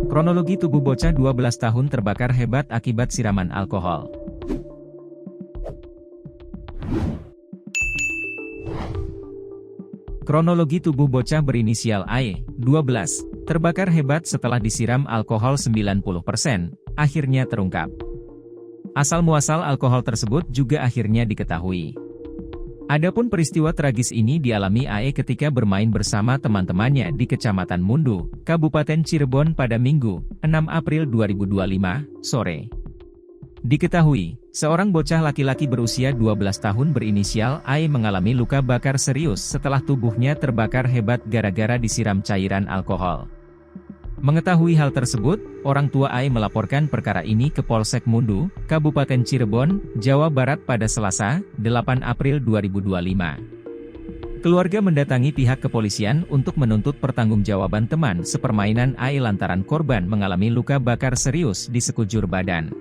Kronologi tubuh bocah 12 tahun terbakar hebat akibat siraman alkohol. Kronologi tubuh bocah berinisial AE, 12, terbakar hebat setelah disiram alkohol 90%, akhirnya terungkap. Asal-muasal alkohol tersebut juga akhirnya diketahui. Adapun peristiwa tragis ini dialami AE ketika bermain bersama teman-temannya di Kecamatan Mundu, Kabupaten Cirebon pada Minggu, 6 April 2025, sore. Diketahui, seorang bocah laki-laki berusia 12 tahun berinisial AE mengalami luka bakar serius setelah tubuhnya terbakar hebat gara-gara disiram cairan alkohol. Mengetahui hal tersebut, orang tua AE melaporkan perkara ini ke Polsek Mundu, Kabupaten Cirebon, Jawa Barat pada Selasa, 8 April 2025. Keluarga mendatangi pihak kepolisian untuk menuntut pertanggungjawaban teman sepermainan AE lantaran korban mengalami luka bakar serius di sekujur badan.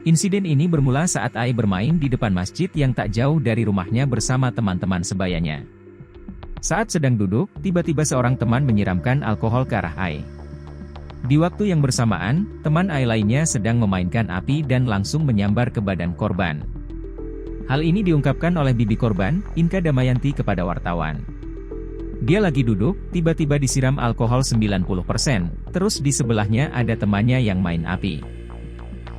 Insiden ini bermula saat AE bermain di depan masjid yang tak jauh dari rumahnya bersama teman-teman sebayanya. Saat sedang duduk, tiba-tiba seorang teman menyiramkan alkohol ke arah AE. Di waktu yang bersamaan, teman AE lainnya sedang memainkan api dan langsung menyambar ke badan korban. Hal ini diungkapkan oleh bibi korban, Inka Damayanti kepada wartawan. Dia lagi duduk, tiba-tiba disiram alkohol 90%, terus di sebelahnya ada temannya yang main api.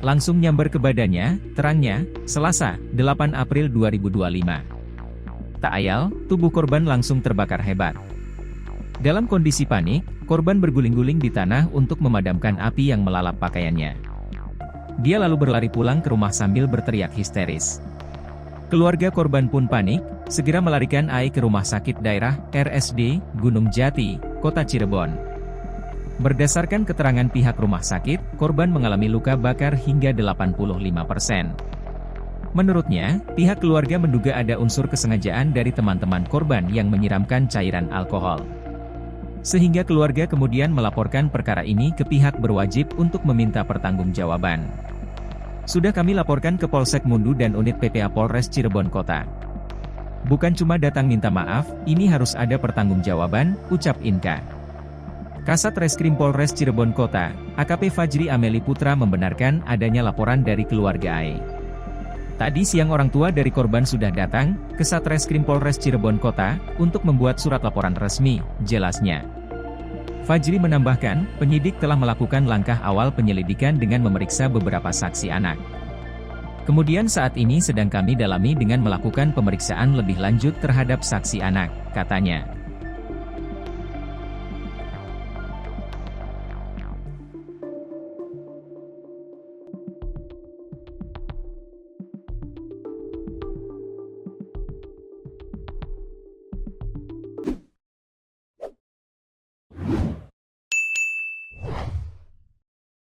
Langsung nyambar ke badannya, terangnya, Selasa, 8 April 2025. Tak ayal, tubuh korban langsung terbakar hebat. Dalam kondisi panik, korban berguling-guling di tanah untuk memadamkan api yang melalap pakaiannya. Dia lalu berlari pulang ke rumah sambil berteriak histeris. Keluarga korban pun panik, segera melarikan AE ke rumah sakit daerah, RSD, Gunung Jati, Kota Cirebon. Berdasarkan keterangan pihak rumah sakit, korban mengalami luka bakar hingga 85%. Menurutnya, pihak keluarga menduga ada unsur kesengajaan dari teman-teman korban yang menyiramkan cairan alkohol. Sehingga keluarga kemudian melaporkan perkara ini ke pihak berwajib untuk meminta pertanggungjawaban. Sudah kami laporkan ke Polsek Mundu dan unit PPA Polres Cirebon Kota. Bukan cuma datang minta maaf, ini harus ada pertanggungjawaban, ucap Inka. Kasat Reskrim Polres Cirebon Kota, AKP Fajri Ameli Putra membenarkan adanya laporan dari keluarga AE. Tadi siang orang tua dari korban sudah datang ke Satreskrim Polres Cirebon Kota untuk membuat surat laporan resmi, jelasnya. Fajri menambahkan, penyidik telah melakukan langkah awal penyelidikan dengan memeriksa beberapa saksi anak. Kemudian saat ini sedang kami dalami dengan melakukan pemeriksaan lebih lanjut terhadap saksi anak, katanya.